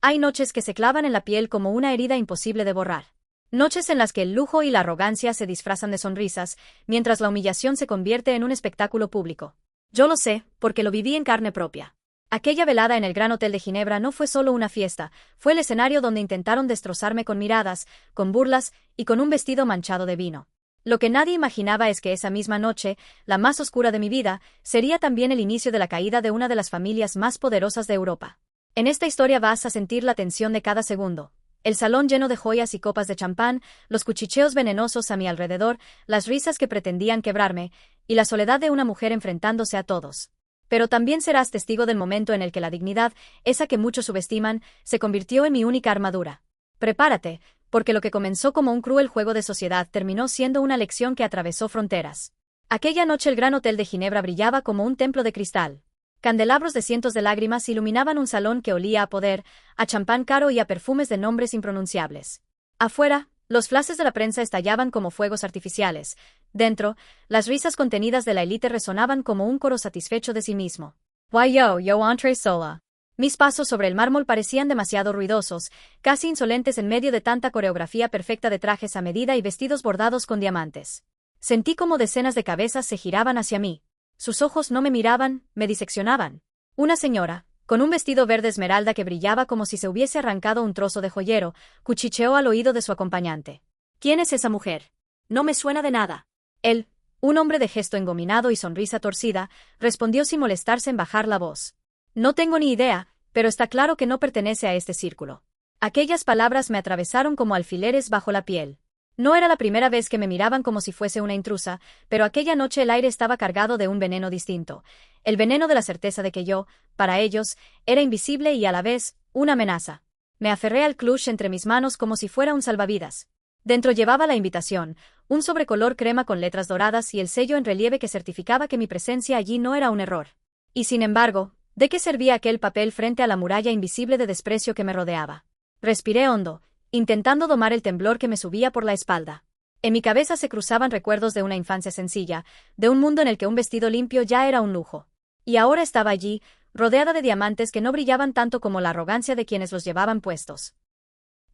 Hay noches que se clavan en la piel como una herida imposible de borrar. Noches en las que el lujo y la arrogancia se disfrazan de sonrisas, mientras la humillación se convierte en un espectáculo público. Yo lo sé, porque lo viví en carne propia. Aquella velada en el Gran Hotel de Ginebra no fue solo una fiesta, fue el escenario donde intentaron destrozarme con miradas, con burlas y con un vestido manchado de vino. Lo que nadie imaginaba es que esa misma noche, la más oscura de mi vida, sería también el inicio de la caída de una de las familias más poderosas de Europa. En esta historia vas a sentir la tensión de cada segundo. El salón lleno de joyas y copas de champán, los cuchicheos venenosos a mi alrededor, las risas que pretendían quebrarme, y la soledad de una mujer enfrentándose a todos. Pero también serás testigo del momento en el que la dignidad, esa que muchos subestiman, se convirtió en mi única armadura. Prepárate, porque lo que comenzó como un cruel juego de sociedad terminó siendo una lección que atravesó fronteras. Aquella noche el Gran Hotel de Ginebra brillaba como un templo de cristal. Candelabros de cientos de lágrimas iluminaban un salón que olía a poder, a champán caro y a perfumes de nombres impronunciables. Afuera, los flashes de la prensa estallaban como fuegos artificiales. Dentro, las risas contenidas de la élite resonaban como un coro satisfecho de sí mismo. Why yo entré sola. Mis pasos sobre el mármol parecían demasiado ruidosos, casi insolentes en medio de tanta coreografía perfecta de trajes a medida y vestidos bordados con diamantes. Sentí como decenas de cabezas se giraban hacia mí. Sus ojos no me miraban, me diseccionaban. Una señora, con un vestido verde esmeralda que brillaba como si se hubiese arrancado un trozo de joyero, cuchicheó al oído de su acompañante. ¿Quién es esa mujer? No me suena de nada. Él, un hombre de gesto engominado y sonrisa torcida, respondió sin molestarse en bajar la voz. No tengo ni idea, pero está claro que no pertenece a este círculo. Aquellas palabras me atravesaron como alfileres bajo la piel. No era la primera vez que me miraban como si fuese una intrusa, pero aquella noche el aire estaba cargado de un veneno distinto. El veneno de la certeza de que yo, para ellos, era invisible y a la vez, una amenaza. Me aferré al clutch entre mis manos como si fuera un salvavidas. Dentro llevaba la invitación, un sobrecolor crema con letras doradas y el sello en relieve que certificaba que mi presencia allí no era un error. Y sin embargo, ¿de qué servía aquel papel frente a la muralla invisible de desprecio que me rodeaba? Respiré hondo, intentando domar el temblor que me subía por la espalda. En mi cabeza se cruzaban recuerdos de una infancia sencilla, de un mundo en el que un vestido limpio ya era un lujo. Y ahora estaba allí, rodeada de diamantes que no brillaban tanto como la arrogancia de quienes los llevaban puestos.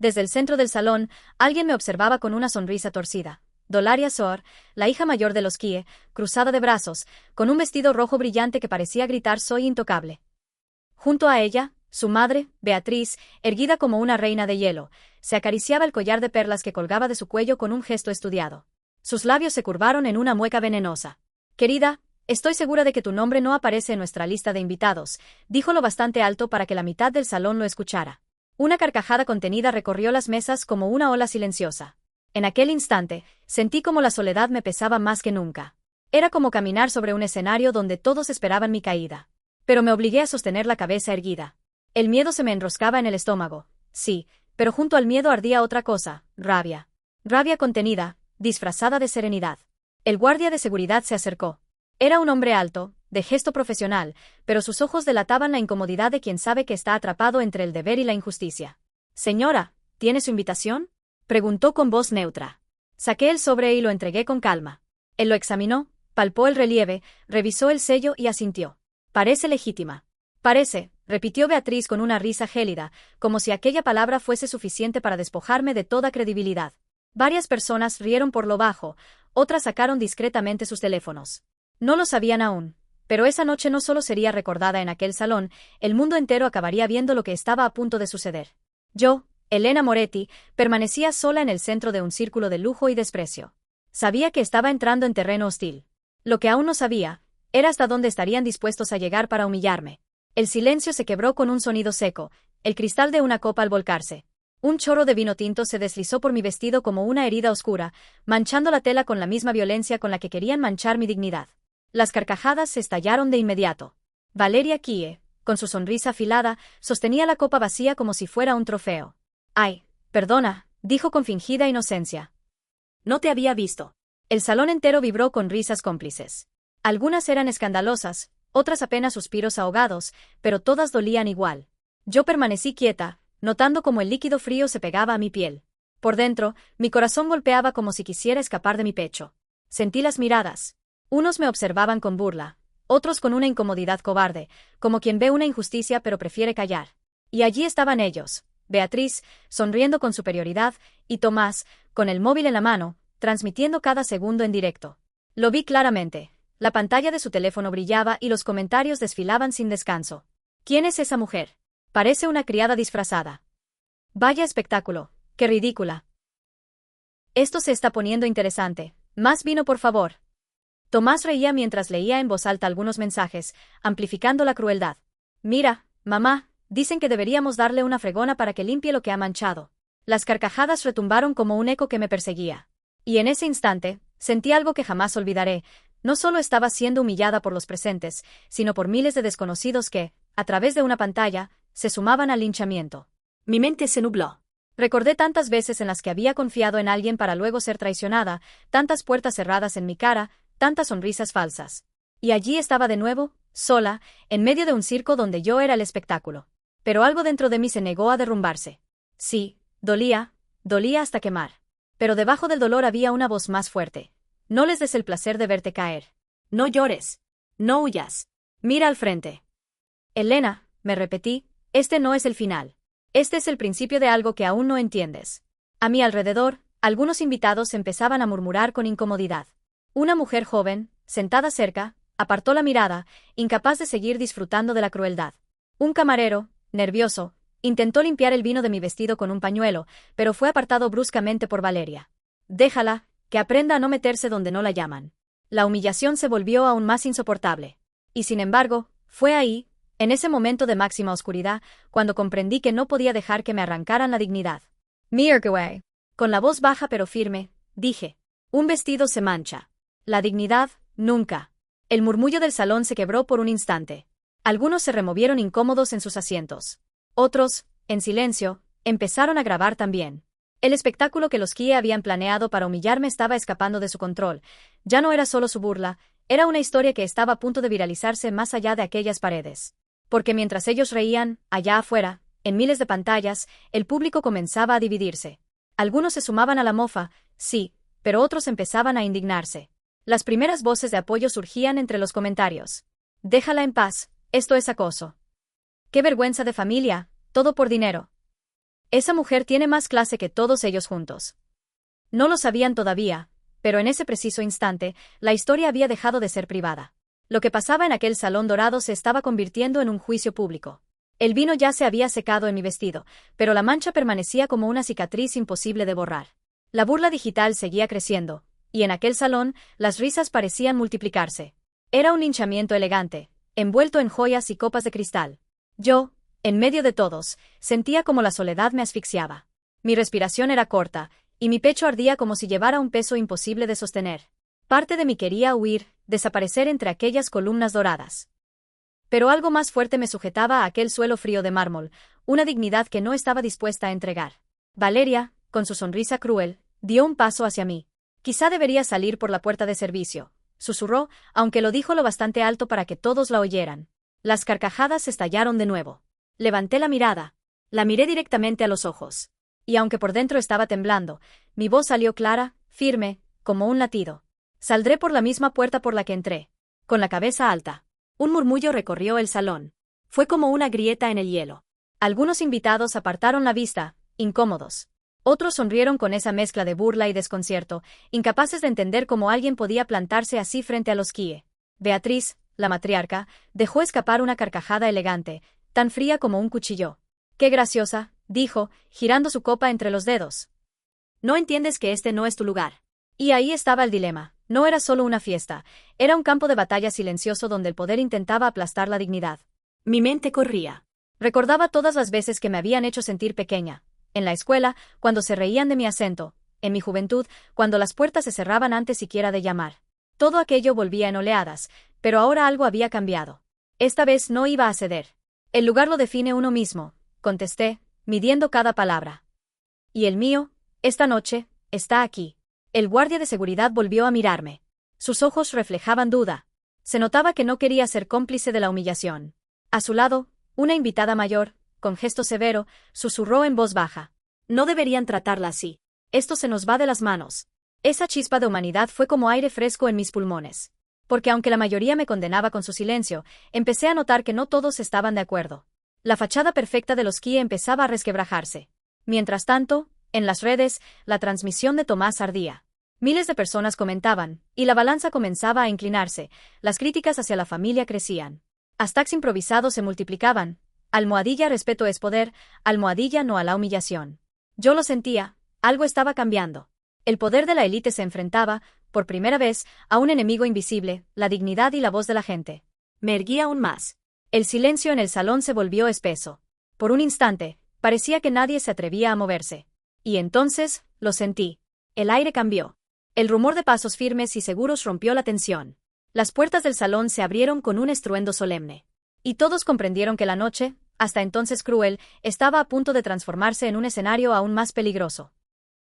Desde el centro del salón, alguien me observaba con una sonrisa torcida. Dolaria Soar, la hija mayor de los Kie, cruzada de brazos, con un vestido rojo brillante que parecía gritar «Soy intocable». Junto a ella, su madre, Beatriz, erguida como una reina de hielo, se acariciaba el collar de perlas que colgaba de su cuello con un gesto estudiado. Sus labios se curvaron en una mueca venenosa. «Querida, estoy segura de que tu nombre no aparece en nuestra lista de invitados», dijo lo bastante alto para que la mitad del salón lo escuchara. Una carcajada contenida recorrió las mesas como una ola silenciosa. En aquel instante, sentí como la soledad me pesaba más que nunca. Era como caminar sobre un escenario donde todos esperaban mi caída. Pero me obligué a sostener la cabeza erguida. El miedo se me enroscaba en el estómago. Sí, pero junto al miedo ardía otra cosa, rabia. Rabia contenida, disfrazada de serenidad. El guardia de seguridad se acercó. Era un hombre alto, de gesto profesional, pero sus ojos delataban la incomodidad de quien sabe que está atrapado entre el deber y la injusticia. «Señora, ¿tiene su invitación?», preguntó con voz neutra. Saqué el sobre y lo entregué con calma. Él lo examinó, palpó el relieve, revisó el sello y asintió. «Parece legítima». «Parece», repitió Beatriz con una risa gélida, como si aquella palabra fuese suficiente para despojarme de toda credibilidad. Varias personas rieron por lo bajo, otras sacaron discretamente sus teléfonos. No lo sabían aún, pero esa noche no solo sería recordada en aquel salón, el mundo entero acabaría viendo lo que estaba a punto de suceder. Yo, Elena Moretti, permanecía sola en el centro de un círculo de lujo y desprecio. Sabía que estaba entrando en terreno hostil. Lo que aún no sabía, era hasta dónde estarían dispuestos a llegar para humillarme. El silencio se quebró con un sonido seco, el cristal de una copa al volcarse. Un chorro de vino tinto se deslizó por mi vestido como una herida oscura, manchando la tela con la misma violencia con la que querían manchar mi dignidad. Las carcajadas se estallaron de inmediato. Valeria Kie, con su sonrisa afilada, sostenía la copa vacía como si fuera un trofeo. «Ay, perdona», dijo con fingida inocencia. «No te había visto». El salón entero vibró con risas cómplices. Algunas eran escandalosas, otras apenas suspiros ahogados, pero todas dolían igual. Yo permanecí quieta, notando cómo el líquido frío se pegaba a mi piel. Por dentro, mi corazón golpeaba como si quisiera escapar de mi pecho. Sentí las miradas. Unos me observaban con burla, otros con una incomodidad cobarde, como quien ve una injusticia pero prefiere callar. Y allí estaban ellos, Beatriz, sonriendo con superioridad, y Tomás, con el móvil en la mano, transmitiendo cada segundo en directo. Lo vi claramente. La pantalla de su teléfono brillaba y los comentarios desfilaban sin descanso. ¿Quién es esa mujer? Parece una criada disfrazada. Vaya espectáculo. ¡Qué ridícula! Esto se está poniendo interesante. Más vino, por favor. Tomás reía mientras leía en voz alta algunos mensajes, amplificando la crueldad. Mira, mamá, dicen que deberíamos darle una fregona para que limpie lo que ha manchado. Las carcajadas retumbaron como un eco que me perseguía. Y en ese instante, sentí algo que jamás olvidaré. No solo estaba siendo humillada por los presentes, sino por miles de desconocidos que, a través de una pantalla, se sumaban al linchamiento. Mi mente se nubló. Recordé tantas veces en las que había confiado en alguien para luego ser traicionada, tantas puertas cerradas en mi cara, tantas sonrisas falsas. Y allí estaba de nuevo, sola, en medio de un circo donde yo era el espectáculo. Pero algo dentro de mí se negó a derrumbarse. Sí, dolía hasta quemar. Pero debajo del dolor había una voz más fuerte. No les des el placer de verte caer. No llores. No huyas. Mira al frente. Elena, me repetí, este no es el final. Este es el principio de algo que aún no entiendes. A mi alrededor, algunos invitados empezaban a murmurar con incomodidad. Una mujer joven, sentada cerca, apartó la mirada, incapaz de seguir disfrutando de la crueldad. Un camarero, nervioso, intentó limpiar el vino de mi vestido con un pañuelo, pero fue apartado bruscamente por Valeria. Déjala, que aprenda a no meterse donde no la llaman. La humillación se volvió aún más insoportable. Y sin embargo, fue ahí, en ese momento de máxima oscuridad, cuando comprendí que no podía dejar que me arrancaran la dignidad. Mierkeway. Con la voz baja pero firme, dije. Un vestido se mancha. La dignidad, nunca. El murmullo del salón se quebró por un instante. Algunos se removieron incómodos en sus asientos. Otros, en silencio, empezaron a grabar también. El espectáculo que los Kie habían planeado para humillarme estaba escapando de su control. Ya no era solo su burla, era una historia que estaba a punto de viralizarse más allá de aquellas paredes. Porque mientras ellos reían, allá afuera, en miles de pantallas, el público comenzaba a dividirse. Algunos se sumaban a la mofa, sí, pero otros empezaban a indignarse. Las primeras voces de apoyo surgían entre los comentarios. Déjala en paz, esto es acoso. Qué vergüenza de familia, todo por dinero. Esa mujer tiene más clase que todos ellos juntos. No lo sabían todavía, pero en ese preciso instante, la historia había dejado de ser privada. Lo que pasaba en aquel salón dorado se estaba convirtiendo en un juicio público. El vino ya se había secado en mi vestido, pero la mancha permanecía como una cicatriz imposible de borrar. La burla digital seguía creciendo, y en aquel salón, las risas parecían multiplicarse. Era un linchamiento elegante, envuelto en joyas y copas de cristal. Yo, en medio de todos, sentía como la soledad me asfixiaba. Mi respiración era corta, y mi pecho ardía como si llevara un peso imposible de sostener. Parte de mí quería huir, desaparecer entre aquellas columnas doradas. Pero algo más fuerte me sujetaba a aquel suelo frío de mármol, una dignidad que no estaba dispuesta a entregar. Valeria, con su sonrisa cruel, dio un paso hacia mí. Quizá debería salir por la puerta de servicio, susurró, aunque lo dijo lo bastante alto para que todos la oyeran. Las carcajadas estallaron de nuevo. Levanté la mirada. La miré directamente a los ojos. Y aunque por dentro estaba temblando, mi voz salió clara, firme, como un latido. Saldré por la misma puerta por la que entré. Con la cabeza alta. Un murmullo recorrió el salón. Fue como una grieta en el hielo. Algunos invitados apartaron la vista, incómodos. Otros sonrieron con esa mezcla de burla y desconcierto, incapaces de entender cómo alguien podía plantarse así frente a los Kie. Beatriz, la matriarca, dejó escapar una carcajada elegante, tan fría como un cuchillo. ¡Qué graciosa!, dijo, girando su copa entre los dedos. No entiendes que este no es tu lugar. Y ahí estaba el dilema. No era solo una fiesta, era un campo de batalla silencioso donde el poder intentaba aplastar la dignidad. Mi mente corría. Recordaba todas las veces que me habían hecho sentir pequeña. En la escuela, cuando se reían de mi acento. En mi juventud, cuando las puertas se cerraban antes siquiera de llamar. Todo aquello volvía en oleadas, pero ahora algo había cambiado. Esta vez no iba a ceder. El lugar lo define uno mismo, contesté, midiendo cada palabra. Y el mío, esta noche, está aquí. El guardia de seguridad volvió a mirarme. Sus ojos reflejaban duda. Se notaba que no quería ser cómplice de la humillación. A su lado, una invitada mayor, con gesto severo, susurró en voz baja. No deberían tratarla así. Esto se nos va de las manos. Esa chispa de humanidad fue como aire fresco en mis pulmones. Porque aunque la mayoría me condenaba con su silencio, empecé a notar que no todos estaban de acuerdo. La fachada perfecta de los Kie empezaba a resquebrajarse. Mientras tanto, en las redes, la transmisión de Tomás ardía. Miles de personas comentaban, y la balanza comenzaba a inclinarse, las críticas hacia la familia crecían. Hashtags improvisados se multiplicaban. Almohadilla respeto es poder, almohadilla no a la humillación. Yo lo sentía, algo estaba cambiando. El poder de la élite se enfrentaba, por primera vez, a un enemigo invisible, la dignidad y la voz de la gente. Me erguí aún más. El silencio en el salón se volvió espeso. Por un instante, parecía que nadie se atrevía a moverse. Y entonces, lo sentí. El aire cambió. El rumor de pasos firmes y seguros rompió la tensión. Las puertas del salón se abrieron con un estruendo solemne. Y todos comprendieron que la noche, hasta entonces cruel, estaba a punto de transformarse en un escenario aún más peligroso.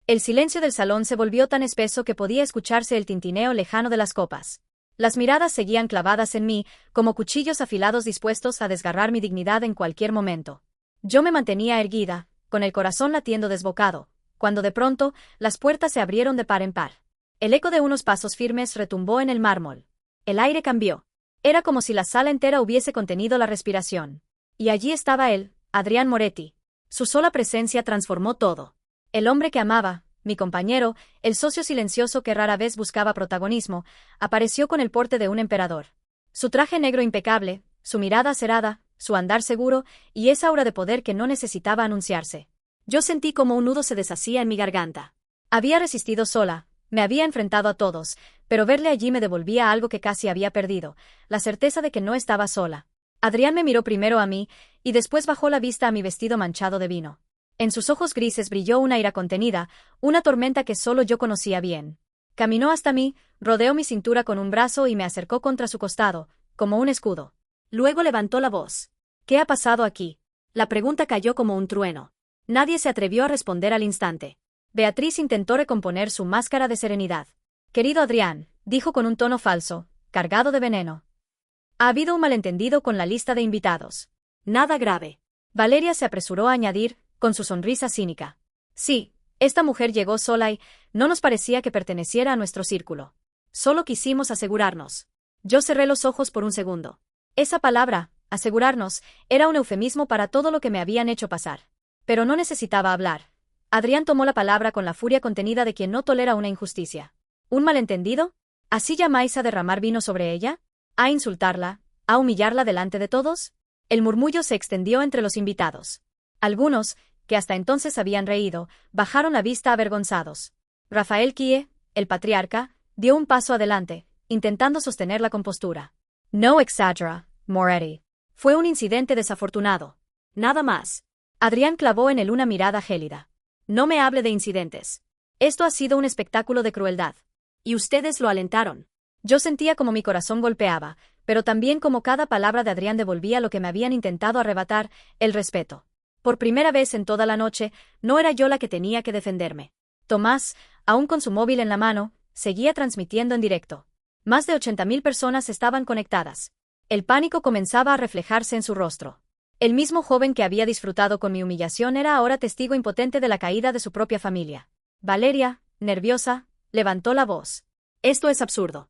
El silencio del salón se volvió tan espeso que podía escucharse el tintineo lejano de las copas. Las miradas seguían clavadas en mí, como cuchillos afilados dispuestos a desgarrar mi dignidad en cualquier momento. Yo me mantenía erguida, con el corazón latiendo desbocado, cuando de pronto, las puertas se abrieron de par en par. El eco de unos pasos firmes retumbó en el mármol. El aire cambió. Era como si la sala entera hubiese contenido la respiración. Y allí estaba él, Adrián Moretti. Su sola presencia transformó todo. El hombre que amaba, mi compañero, el socio silencioso que rara vez buscaba protagonismo, apareció con el porte de un emperador. Su traje negro impecable, su mirada acerada, su andar seguro, y esa aura de poder que no necesitaba anunciarse. Yo sentí como un nudo se deshacía en mi garganta. Había resistido sola, me había enfrentado a todos, pero verle allí me devolvía algo que casi había perdido, la certeza de que no estaba sola. Adrián me miró primero a mí, y después bajó la vista a mi vestido manchado de vino. En sus ojos grises brilló una ira contenida, una tormenta que solo yo conocía bien. Caminó hasta mí, rodeó mi cintura con un brazo y me acercó contra su costado, como un escudo. Luego levantó la voz. ¿Qué ha pasado aquí? La pregunta cayó como un trueno. Nadie se atrevió a responder al instante. Beatriz intentó recomponer su máscara de serenidad. Querido Adrián, dijo con un tono falso, cargado de veneno. Ha habido un malentendido con la lista de invitados. Nada grave. Valeria se apresuró a añadir, con su sonrisa cínica. Sí, esta mujer llegó sola y no nos parecía que perteneciera a nuestro círculo. Solo quisimos asegurarnos. Yo cerré los ojos por un segundo. Esa palabra, asegurarnos, era un eufemismo para todo lo que me habían hecho pasar. Pero no necesitaba hablar. Adrián tomó la palabra con la furia contenida de quien no tolera una injusticia. ¿Un malentendido? ¿Así llamáis a derramar vino sobre ella? ¿A insultarla? ¿A humillarla delante de todos? El murmullo se extendió entre los invitados. Algunos, que hasta entonces habían reído, bajaron la vista avergonzados. Rafael Kie, el patriarca, dio un paso adelante, intentando sostener la compostura. No exagera, Moretti. Fue un incidente desafortunado. Nada más. Adrián clavó en él una mirada gélida. No me hable de incidentes. Esto ha sido un espectáculo de crueldad. Y ustedes lo alentaron. Yo sentía como mi corazón golpeaba, pero también como cada palabra de Adrián devolvía lo que me habían intentado arrebatar, el respeto. Por primera vez en toda la noche, no era yo la que tenía que defenderme. Tomás, aún con su móvil en la mano, seguía transmitiendo en directo. Más de 80.000 personas estaban conectadas. El pánico comenzaba a reflejarse en su rostro. El mismo joven que había disfrutado con mi humillación era ahora testigo impotente de la caída de su propia familia. Valeria, nerviosa, levantó la voz. Esto es absurdo.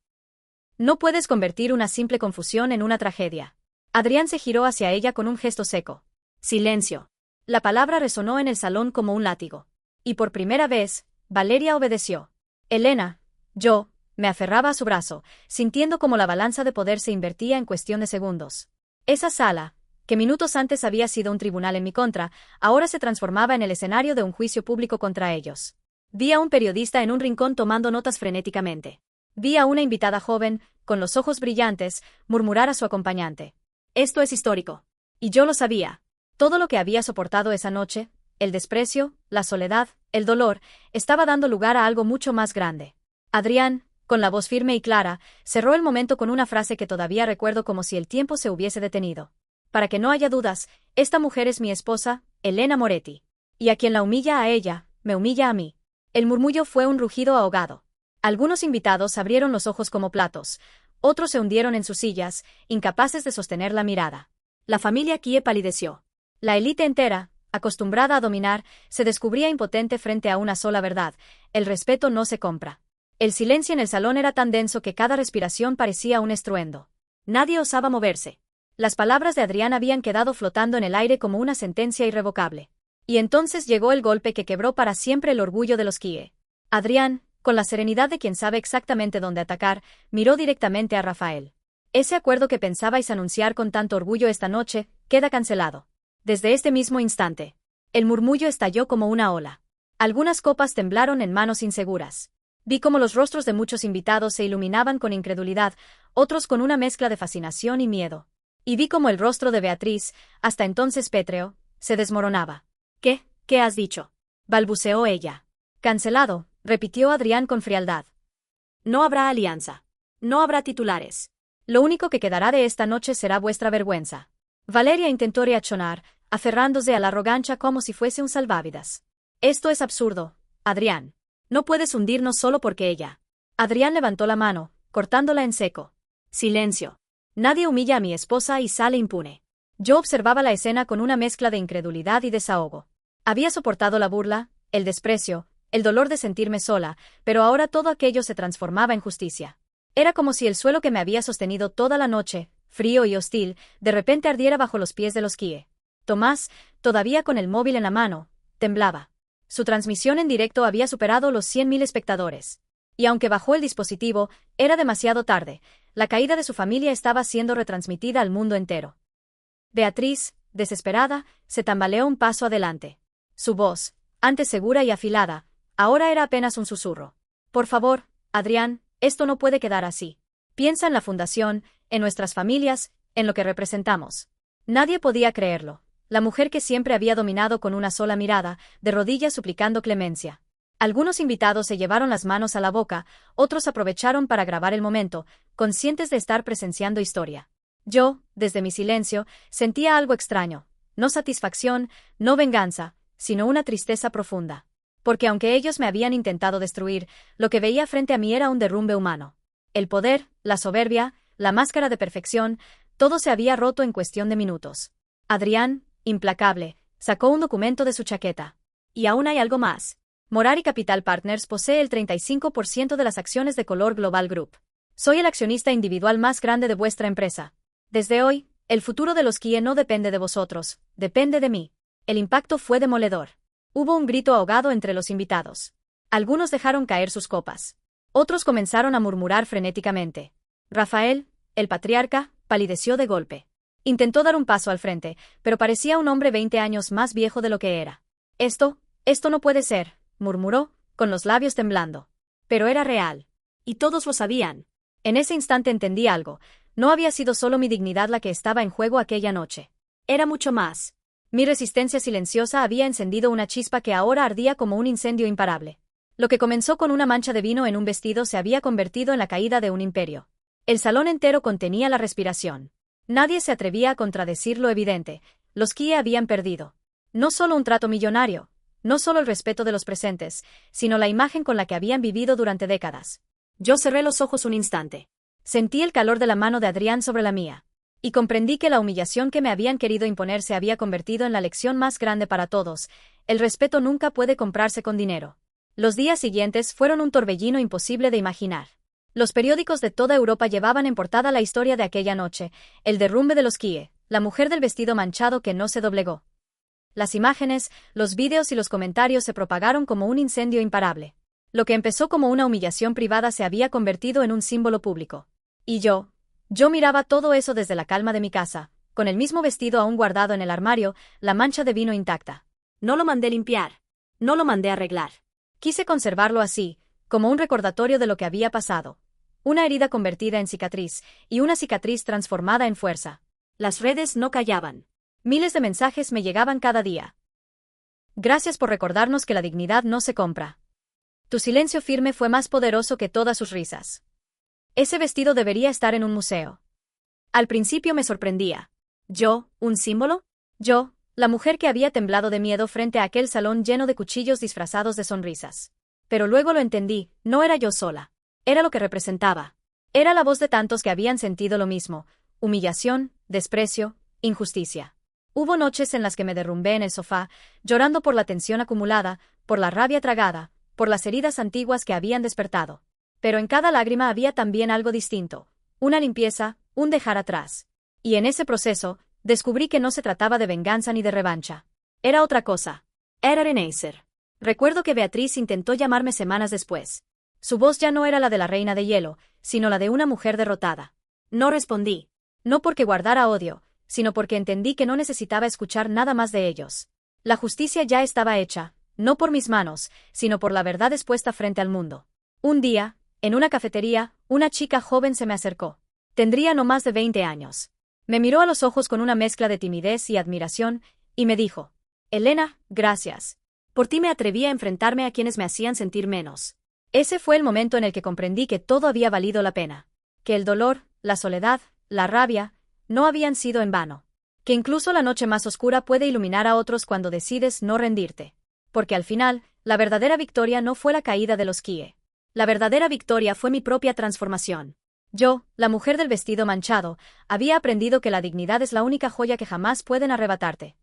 No puedes convertir una simple confusión en una tragedia. Adrián se giró hacia ella con un gesto seco. Silencio. La palabra resonó en el salón como un látigo. Y por primera vez, Valeria obedeció. Elena, yo, me aferraba a su brazo, sintiendo como la balanza de poder se invertía en cuestión de segundos. Esa sala, que minutos antes había sido un tribunal en mi contra, ahora se transformaba en el escenario de un juicio público contra ellos. Vi a un periodista en un rincón tomando notas frenéticamente. Vi a una invitada joven, con los ojos brillantes, murmurar a su acompañante. Esto es histórico. Y yo lo sabía. Todo lo que había soportado esa noche, el desprecio, la soledad, el dolor, estaba dando lugar a algo mucho más grande. Adrián, con la voz firme y clara, cerró el momento con una frase que todavía recuerdo como si el tiempo se hubiese detenido. Para que no haya dudas, esta mujer es mi esposa, Elena Moretti. Y a quien la humilla a ella, me humilla a mí. El murmullo fue un rugido ahogado. Algunos invitados abrieron los ojos como platos, otros se hundieron en sus sillas, incapaces de sostener la mirada. La familia Kie palideció. La élite entera, acostumbrada a dominar, se descubría impotente frente a una sola verdad: el respeto no se compra. El silencio en el salón era tan denso que cada respiración parecía un estruendo. Nadie osaba moverse. Las palabras de Adrián habían quedado flotando en el aire como una sentencia irrevocable. Y entonces llegó el golpe que quebró para siempre el orgullo de los Kie. Adrián, con la serenidad de quien sabe exactamente dónde atacar, miró directamente a Rafael. Ese acuerdo que pensabais anunciar con tanto orgullo esta noche, queda cancelado. Desde este mismo instante. El murmullo estalló como una ola. Algunas copas temblaron en manos inseguras. Vi cómo los rostros de muchos invitados se iluminaban con incredulidad, otros con una mezcla de fascinación y miedo. Y vi cómo el rostro de Beatriz, hasta entonces pétreo, se desmoronaba. ¿Qué has dicho?, balbuceó ella. Cancelado, repitió Adrián con frialdad. No habrá alianza. No habrá titulares. Lo único que quedará de esta noche será vuestra vergüenza. Valeria intentó reaccionar, aferrándose a la arrogancia como si fuese un salvavidas. Esto es absurdo, Adrián. No puedes hundirnos solo porque ella. Adrián levantó la mano, cortándola en seco. Silencio. Nadie humilla a mi esposa y sale impune. Yo observaba la escena con una mezcla de incredulidad y desahogo. Había soportado la burla, el desprecio, el dolor de sentirme sola, pero ahora todo aquello se transformaba en justicia. Era como si el suelo que me había sostenido toda la noche, frío y hostil, de repente ardiera bajo los pies de los Kie. Tomás, todavía con el móvil en la mano, temblaba. Su transmisión en directo había superado los 100.000 espectadores. Y aunque bajó el dispositivo, era demasiado tarde. La caída de su familia estaba siendo retransmitida al mundo entero. Beatriz, desesperada, se tambaleó un paso adelante. Su voz, antes segura y afilada, ahora era apenas un susurro. Por favor, Adrián, esto no puede quedar así. Piensa en la fundación, en nuestras familias, en lo que representamos. Nadie podía creerlo. La mujer que siempre había dominado con una sola mirada, de rodillas suplicando clemencia. Algunos invitados se llevaron las manos a la boca, otros aprovecharon para grabar el momento, conscientes de estar presenciando historia. Yo, desde mi silencio, sentía algo extraño. No satisfacción, no venganza, sino una tristeza profunda. Porque aunque ellos me habían intentado destruir, lo que veía frente a mí era un derrumbe humano. El poder, la soberbia, la máscara de perfección, todo se había roto en cuestión de minutos. Adrián, implacable, sacó un documento de su chaqueta. Y aún hay algo más. Morari Capital Partners posee el 35% de las acciones de Color Global Group. Soy el accionista individual más grande de vuestra empresa. Desde hoy, el futuro de los Kie no depende de vosotros, depende de mí. El impacto fue demoledor. Hubo un grito ahogado entre los invitados. Algunos dejaron caer sus copas. Otros comenzaron a murmurar frenéticamente. Rafael, el patriarca, palideció de golpe. Intentó dar un paso al frente, pero parecía un hombre 20 años más viejo de lo que era. Esto no puede ser, murmuró, con los labios temblando. Pero era real. Y todos lo sabían. En ese instante entendí algo. No había sido solo mi dignidad la que estaba en juego aquella noche. Era mucho más. Mi resistencia silenciosa había encendido una chispa que ahora ardía como un incendio imparable. Lo que comenzó con una mancha de vino en un vestido se había convertido en la caída de un imperio. El salón entero contenía la respiración. Nadie se atrevía a contradecir lo evidente. Los Kie habían perdido. No solo un trato millonario, no solo el respeto de los presentes, sino la imagen con la que habían vivido durante décadas. Yo cerré los ojos un instante. Sentí el calor de la mano de Adrián sobre la mía. Y comprendí que la humillación que me habían querido imponer se había convertido en la lección más grande para todos. El respeto nunca puede comprarse con dinero. Los días siguientes fueron un torbellino imposible de imaginar. Los periódicos de toda Europa llevaban en portada la historia de aquella noche, el derrumbe de los Kie, la mujer del vestido manchado que no se doblegó. Las imágenes, los vídeos y los comentarios se propagaron como un incendio imparable. Lo que empezó como una humillación privada se había convertido en un símbolo público. Y yo miraba todo eso desde la calma de mi casa, con el mismo vestido aún guardado en el armario, la mancha de vino intacta. No lo mandé limpiar. No lo mandé arreglar. Quise conservarlo así, como un recordatorio de lo que había pasado. Una herida convertida en cicatriz, y una cicatriz transformada en fuerza. Las redes no callaban. Miles de mensajes me llegaban cada día. Gracias por recordarnos que la dignidad no se compra. Tu silencio firme fue más poderoso que todas sus risas. Ese vestido debería estar en un museo. Al principio me sorprendía. ¿Yo, un símbolo? Yo, la mujer que había temblado de miedo frente a aquel salón lleno de cuchillos disfrazados de sonrisas. Pero luego lo entendí, no era yo sola. Era lo que representaba. Era la voz de tantos que habían sentido lo mismo: humillación, desprecio, injusticia. Hubo noches en las que me derrumbé en el sofá, llorando por la tensión acumulada, por la rabia tragada, por las heridas antiguas que habían despertado. Pero en cada lágrima había también algo distinto, una limpieza, un dejar atrás. Y en ese proceso, descubrí que no se trataba de venganza ni de revancha. Era otra cosa. Era Renacer. Recuerdo que Beatriz intentó llamarme semanas después. Su voz ya no era la de la reina de hielo, sino la de una mujer derrotada. No respondí. No porque guardara odio, sino porque entendí que no necesitaba escuchar nada más de ellos. La justicia ya estaba hecha, no por mis manos, sino por la verdad expuesta frente al mundo. Un día, en una cafetería, una chica joven se me acercó. Tendría no más de 20 años. Me miró a los ojos con una mezcla de timidez y admiración, y me dijo: Elena, gracias. Por ti me atreví a enfrentarme a quienes me hacían sentir menos. Ese fue el momento en el que comprendí que todo había valido la pena. Que el dolor, la soledad, la rabia, no habían sido en vano. Que incluso la noche más oscura puede iluminar a otros cuando decides no rendirte. Porque al final, la verdadera victoria no fue la caída de los Kie. La verdadera victoria fue mi propia transformación. Yo, la mujer del vestido manchado, había aprendido que la dignidad es la única joya que jamás pueden arrebatarte.